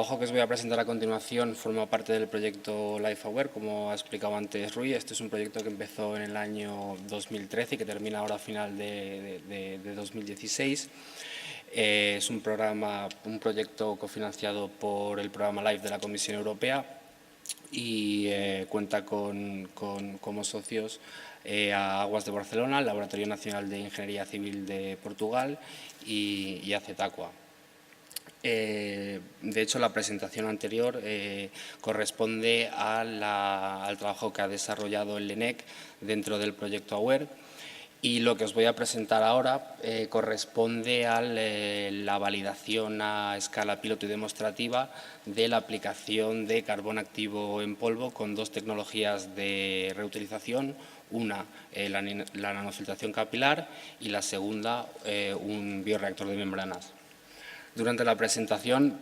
trabajo que os voy a presentar a continuación forma parte del proyecto LifeAware, como ha explicado antes Rui. Este es un proyecto que empezó en el año 2013 y que termina ahora a final de 2016. Es un proyecto cofinanciado por el programa LIFE de la Comisión Europea y cuenta como socios a Aguas de Barcelona, el Laboratorio Nacional de Ingeniería Civil de Portugal y ACETACUA. De hecho, la presentación anterior corresponde al trabajo que ha desarrollado el LENEC dentro del proyecto AWARE, y lo que os voy a presentar ahora corresponde a la validación a escala piloto y demostrativa de la aplicación de carbón activo en polvo con dos tecnologías de reutilización, una la nanofiltración capilar y la segunda un bioreactor de membranas. Durante la presentación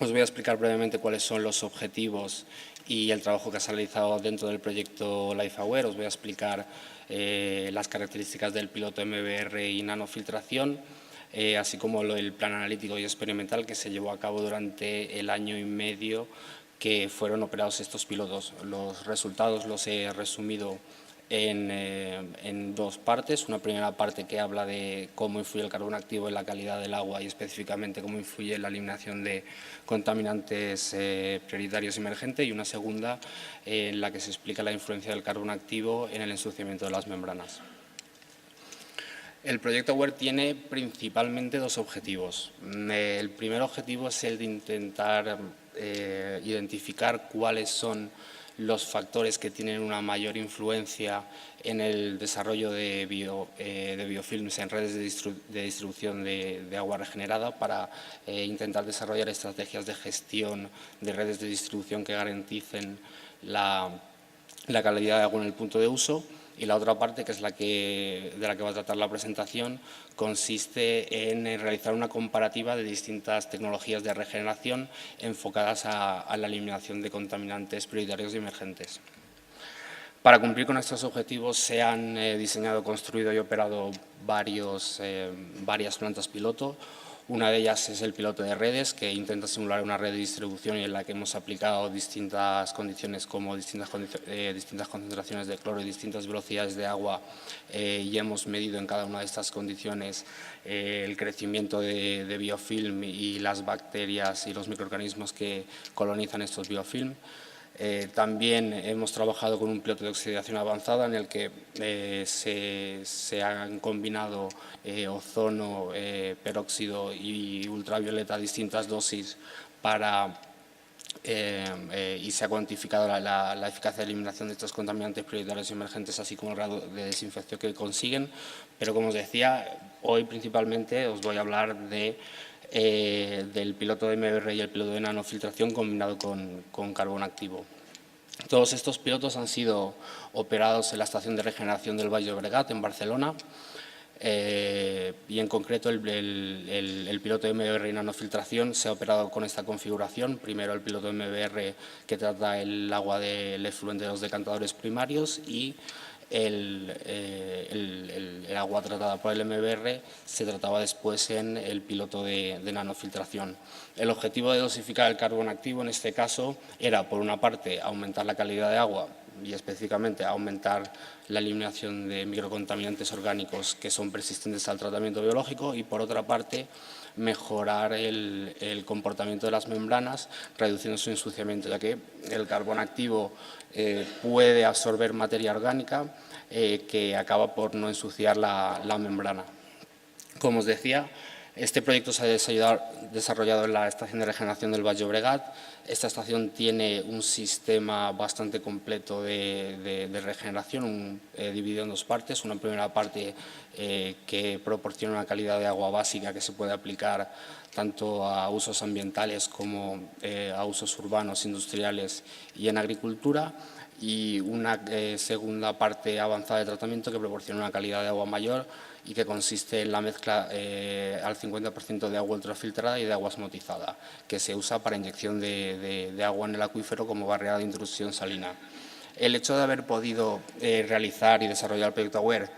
os voy a explicar brevemente cuáles son los objetivos y el trabajo que se ha realizado dentro del proyecto LifeAware. Os voy a explicar las características del piloto MBR y nanofiltración, así como el plan analítico y experimental que se llevó a cabo durante el año y medio que fueron operados estos pilotos. Los resultados los he resumido en dos partes. Una primera parte que habla de cómo influye el carbón activo en la calidad del agua y específicamente cómo influye en la eliminación de contaminantes prioritarios emergentes, y una segunda en la que se explica la influencia del carbón activo en el ensuciamiento de las membranas. El proyecto AWARE tiene principalmente dos objetivos. El primer objetivo es el de intentar identificar cuáles son los factores que tienen una mayor influencia en el desarrollo de biofilms en redes de distribución de agua regenerada, para intentar desarrollar estrategias de gestión de redes de distribución que garanticen la calidad de agua en el punto de uso. Y la otra parte, que es de la que va a tratar la presentación, consiste en realizar una comparativa de distintas tecnologías de regeneración enfocadas a la eliminación de contaminantes prioritarios y emergentes. Para cumplir con estos objetivos se han diseñado, construido y operado varias plantas piloto. Una de ellas es el piloto de redes, que intenta simular una red de distribución y en la que hemos aplicado distintas condiciones, como distintas concentraciones de cloro y distintas velocidades de agua, y hemos medido en cada una de estas condiciones el crecimiento de biofilm y las bacterias y los microorganismos que colonizan estos biofilm. También hemos trabajado con un piloto de oxidación avanzada en el que se han combinado ozono, peróxido y ultravioleta a distintas dosis y se ha cuantificado la eficacia de eliminación de estos contaminantes prioritarios y emergentes, así como el grado de desinfección que consiguen. Pero, como os decía, hoy principalmente os voy a hablar del piloto de MBR y el piloto de nanofiltración combinado con carbón activo. Todos estos pilotos han sido operados en la estación de regeneración del Baix Llobregat, en Barcelona, y en concreto el piloto de MBR y nanofiltración se ha operado con esta configuración. Primero el piloto de MBR, que trata el agua del efluente de los decantadores primarios, y el agua tratada por el MBR se trataba después en el piloto de nanofiltración. El objetivo de dosificar el carbón activo en este caso era, por una parte, aumentar la calidad de agua y específicamente aumentar la eliminación de microcontaminantes orgánicos que son persistentes al tratamiento biológico, y por otra parte mejorar el comportamiento de las membranas, reduciendo su ensuciamiento, ya que el carbón activo puede absorber materia orgánica que acaba por no ensuciar la membrana. Como os decía, este proyecto se ha desarrollado en la estación de regeneración del Baix Llobregat. Esta estación tiene un sistema bastante completo de regeneración, dividido en dos partes. Una primera parte que proporciona una calidad de agua básica que se puede aplicar tanto a usos ambientales como a usos urbanos, industriales y en agricultura, y una segunda parte avanzada de tratamiento que proporciona una calidad de agua mayor y que consiste en la mezcla al 50% de agua ultrafiltrada y de agua osmotizada, que se usa para inyección de agua en el acuífero como barrera de intrusión salina. El hecho de haber podido realizar y desarrollar el proyecto AWARE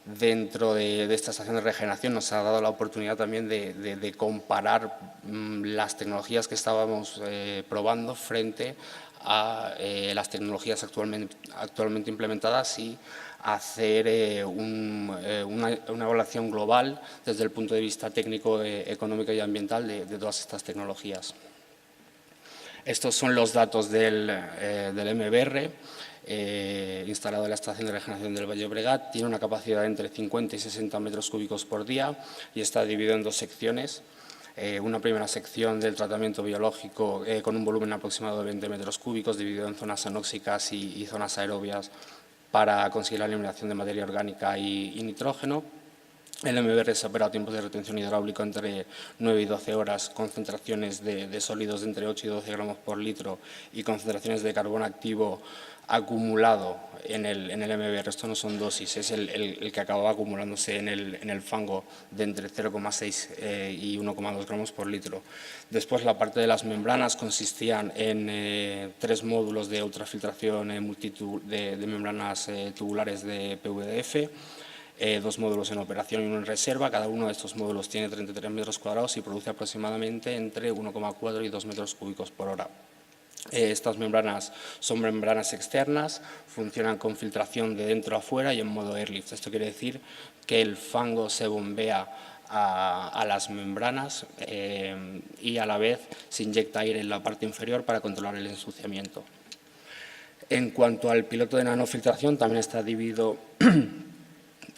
dentro de esta estación de regeneración nos ha dado la oportunidad también de comparar las tecnologías que estábamos probando frente a las tecnologías actualmente implementadas y hacer una evaluación global desde el punto de vista técnico, económico y ambiental de todas estas tecnologías. Estos son los datos del MBR, instalado en la estación de regeneración del Valle Obregat. Tiene una capacidad de entre 50 y 60 metros cúbicos por día y está dividido en dos secciones. Una primera sección del tratamiento biológico con un volumen aproximado de 20 metros cúbicos, dividido en zonas anóxicas y zonas aerobias para conseguir la eliminación de materia orgánica y nitrógeno. El MBR se opera a tiempos de retención hidráulico entre 9 y 12 horas, concentraciones de sólidos de entre 8 y 12 gramos por litro y concentraciones de carbón activo acumulado en el MBR. Esto no son dosis, es el que acababa acumulándose en el fango de entre 0,6 y 1,2 gramos por litro. Después, la parte de las membranas consistían en 3 módulos de ultrafiltración de membranas tubulares de PVDF, 2 módulos en operación y uno en reserva. Cada uno de estos módulos tiene 33 metros cuadrados y produce aproximadamente entre 1,4 y 2 metros cúbicos por hora. Estas membranas son membranas externas, funcionan con filtración de dentro a fuera y en modo airlift. Esto quiere decir que el fango se bombea a las membranas y a la vez se inyecta aire en la parte inferior para controlar el ensuciamiento. En cuanto al piloto de nanofiltración, también está dividido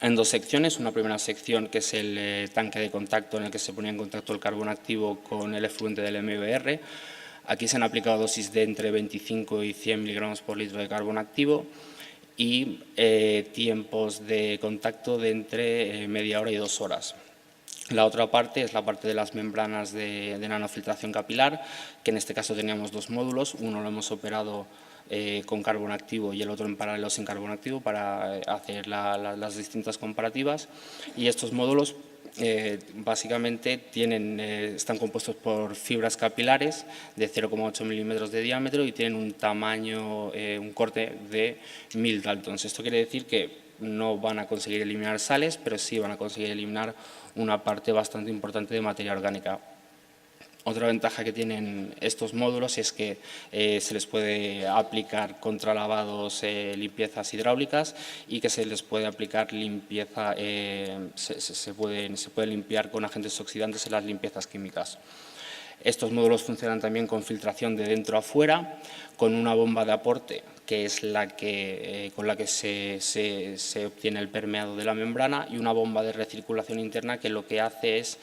en dos secciones. Una primera sección, que es el tanque de contacto en el que se ponía en contacto el carbón activo con el efluente del MBR. Aquí se han aplicado dosis de entre 25 y 100 miligramos por litro de carbón activo y tiempos de contacto de entre media hora y 2 horas. La otra parte es la parte de las membranas de nanofiltración capilar, que en este caso teníamos 2 módulos. Uno lo hemos operado con carbón activo y el otro en paralelo sin carbón activo para hacer las distintas comparativas. Y estos módulos básicamente están compuestos por fibras capilares de 0,8 milímetros de diámetro y tienen un tamaño, un corte de 1000 daltons. Esto quiere decir que no van a conseguir eliminar sales, pero sí van a conseguir eliminar una parte bastante importante de materia orgánica. Otra ventaja que tienen estos módulos es que se les puede aplicar contra lavados limpiezas hidráulicas y que se les puede aplicar limpieza, se puede limpiar con agentes oxidantes en las limpiezas químicas. Estos módulos funcionan también con filtración de dentro a fuera, con una bomba de aporte, que es con la que se obtiene el permeado de la membrana, y una bomba de recirculación interna que lo que hace es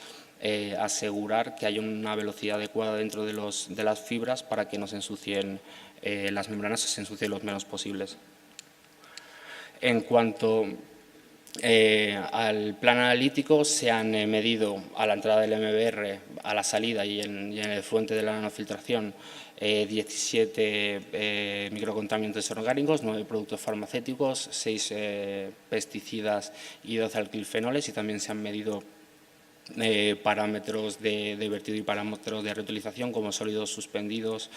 asegurar que haya una velocidad adecuada dentro de las fibras para que no se ensucien las membranas, se ensucien los menos posibles. En cuanto al plan analítico, se han medido a la entrada del MBR, a la salida y en el efluente de la nanofiltración 17 microcontaminantes orgánicos, 9 productos farmacéuticos, 6 pesticidas y 12 alquilfenoles, y también se han medido parámetros de vertido y parámetros de reutilización como sólidos suspendidos,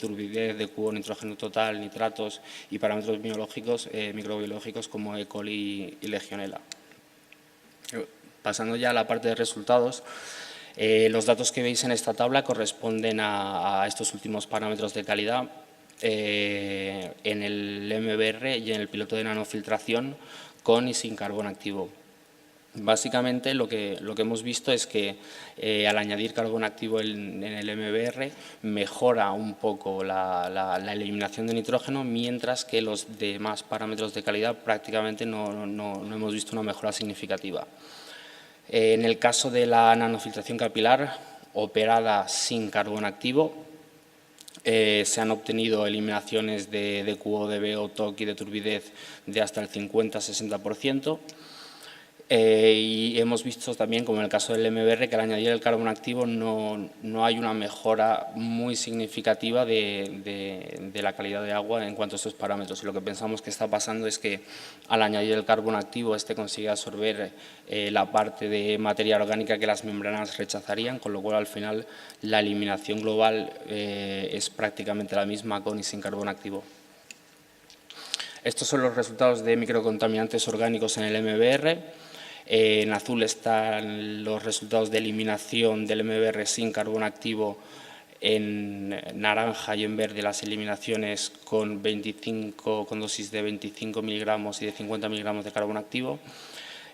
turbidez, de cubo, nitrógeno total, nitratos y parámetros biológicos, microbiológicos como E. coli y Legionella. Pasando ya a la parte de resultados, los datos que veis en esta tabla corresponden a estos últimos parámetros de calidad en el MBR y en el piloto de nanofiltración con y sin carbón activo. Básicamente lo que hemos visto es que al añadir carbón activo en el MBR mejora un poco la eliminación de nitrógeno, mientras que los demás parámetros de calidad prácticamente no hemos visto una mejora significativa. En el caso de la nanofiltración capilar operada sin carbón activo, se han obtenido eliminaciones de QO, de BO, TOC y de turbidez de hasta el 50-60%. Y hemos visto también, como en el caso del MBR, que al añadir el carbón activo no hay una mejora muy significativa de la calidad de agua en cuanto a estos parámetros. Y lo que pensamos que está pasando es que al añadir el carbón activo consigue absorber la parte de materia orgánica que las membranas rechazarían, con lo cual al final la eliminación global es prácticamente la misma con y sin carbón activo. Estos son los resultados de microcontaminantes orgánicos en el MBR. En azul están los resultados de eliminación del MBR sin carbón activo, en naranja y en verde las eliminaciones con dosis de 25 miligramos y de 50 miligramos de carbón activo.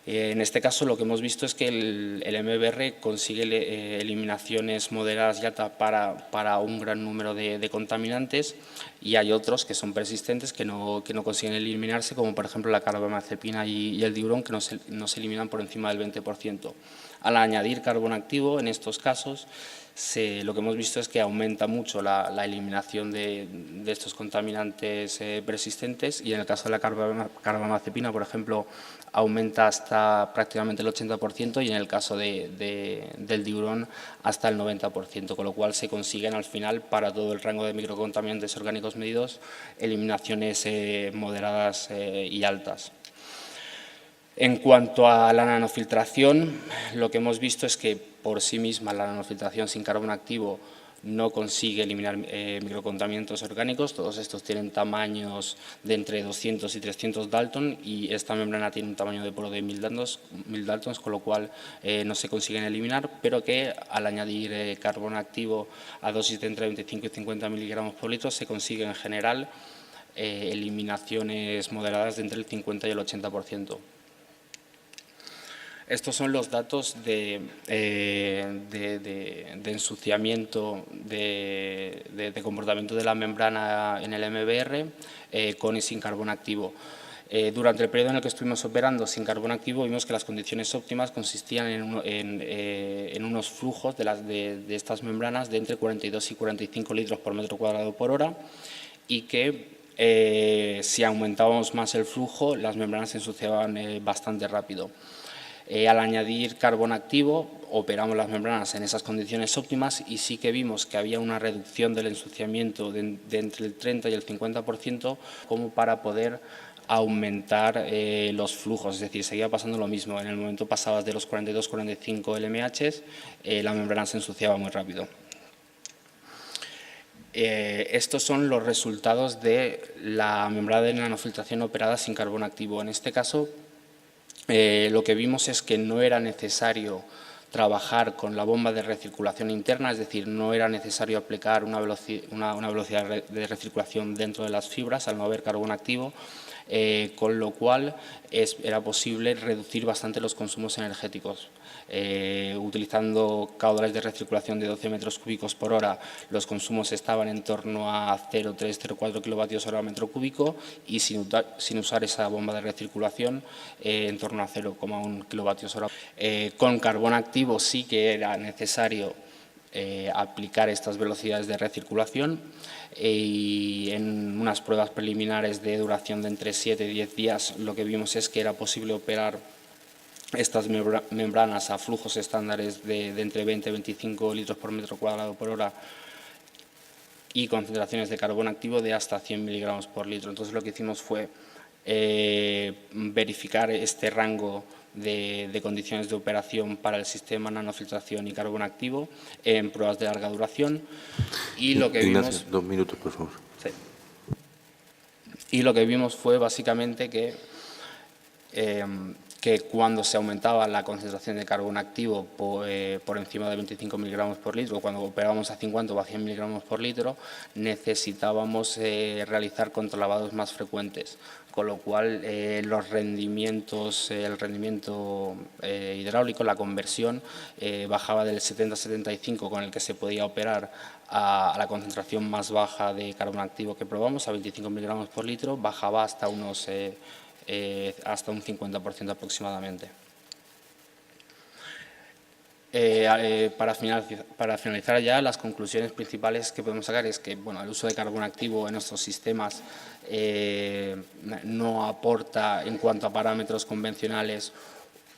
En este caso lo que hemos visto es que el MBR consigue eliminaciones moderadas y altas para un gran número de contaminantes, y hay otros que son persistentes que no consiguen eliminarse, como por ejemplo la carbamazepina y el diurón, que no se eliminan por encima del 20%. Al añadir carbón activo, en estos casos, lo que hemos visto es que aumenta mucho la eliminación de estos contaminantes persistentes, y en el caso de la carbamazepina, por ejemplo, aumenta hasta prácticamente el 80%, y en el caso del diurón hasta el 90%, con lo cual se consiguen al final, para todo el rango de microcontaminantes orgánicos medidos, eliminaciones moderadas y altas. En cuanto a la nanofiltración, lo que hemos visto es que por sí misma la nanofiltración sin carbón activo no consigue eliminar microcontaminantes orgánicos. Todos estos tienen tamaños de entre 200 y 300 Dalton, y esta membrana tiene un tamaño de poro de 1000 Daltons, con lo cual no se consiguen eliminar, pero que al añadir carbón activo a dosis de entre 25 y 50 miligramos por litro se consigue en general eliminaciones moderadas de entre el 50 y el 80%. Estos son los datos de ensuciamiento, de comportamiento de la membrana en el MBR con y sin carbón activo. Durante el periodo en el que estuvimos operando sin carbón activo, vimos que las condiciones óptimas consistían en unos flujos de estas membranas de entre 42 y 45 litros por metro cuadrado por hora, y que si aumentábamos más el flujo, las membranas se ensuciaban bastante rápido. Al añadir carbón activo, operamos las membranas en esas condiciones óptimas, y sí que vimos que había una reducción del ensuciamiento de entre el 30 y el 50%, como para poder aumentar los flujos. Es decir, seguía pasando lo mismo. En el momento pasabas de los 42-45 LMH, la membrana se ensuciaba muy rápido. Estos son los resultados de la membrana de nanofiltración operada sin carbón activo. En este caso, lo que vimos es que no era necesario trabajar con la bomba de recirculación interna, es decir, no era necesario aplicar una velocidad de recirculación dentro de las fibras al no haber carbón activo, con lo cual era posible reducir bastante los consumos energéticos. Utilizando caudales de recirculación de 12 metros cúbicos por hora, los consumos estaban en torno a 0,3-0,4 kilovatios hora metro cúbico, y sin usar esa bomba de recirculación en torno a 0,1 kilovatios hora. Con carbón activo sí que era necesario aplicar estas velocidades de recirculación, y en unas pruebas preliminares de duración de entre 7 y 10 días lo que vimos es que era posible operar estas membranas a flujos estándares de entre 20 y 25 litros por metro cuadrado por hora, y concentraciones de carbón activo de hasta 100 miligramos por litro. Entonces lo que hicimos fue verificar este rango de condiciones de operación para el sistema nanofiltración y carbón activo en pruebas de larga duración, y lo que Ignacio, vimos… 2 minutos, por favor. Sí. Y lo que vimos fue básicamente que cuando se aumentaba la concentración de carbón activo por encima de 25 miligramos por litro, cuando operábamos a 50 o a 100 miligramos por litro, necesitábamos realizar contralavados más frecuentes, con lo cual el rendimiento hidráulico, la conversión, bajaba del 70-75 con el que se podía operar a la concentración más baja de carbón activo que probamos, a 25 miligramos por litro, bajaba hasta un 50% aproximadamente. Para finalizar ya, las conclusiones principales que podemos sacar es que el uso de carbón activo en nuestros sistemas no aporta, en cuanto a parámetros convencionales,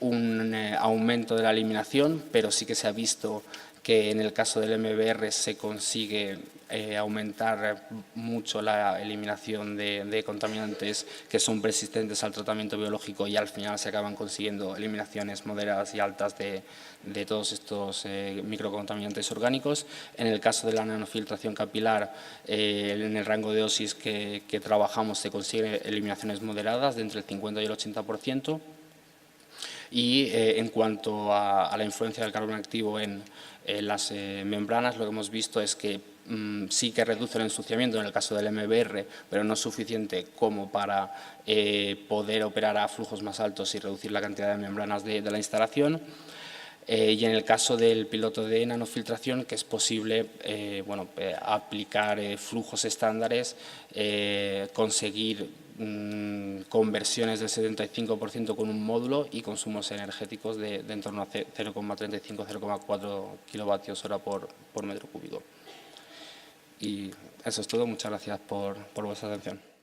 un aumento de la eliminación, pero sí que se ha visto que en el caso del MBR se consigue aumentar mucho la eliminación de contaminantes que son persistentes al tratamiento biológico y al final se acaban consiguiendo eliminaciones moderadas y altas de todos estos microcontaminantes orgánicos. En el caso de la nanofiltración capilar, en el rango de dosis que trabajamos se consiguen eliminaciones moderadas de entre el 50 y el 80%. Y en cuanto a la influencia del carbón activo en las membranas, lo que hemos visto es que sí que reduce el ensuciamiento en el caso del MBR, pero no es suficiente como para poder operar a flujos más altos y reducir la cantidad de membranas de la instalación. Y en el caso del piloto de nanofiltración, que es posible aplicar flujos estándares, conseguir conversiones del 75% con un módulo y consumos energéticos de en torno a 0,35-0,4 kilovatios hora por metro cúbico. Y eso es todo. Muchas gracias por vuestra atención.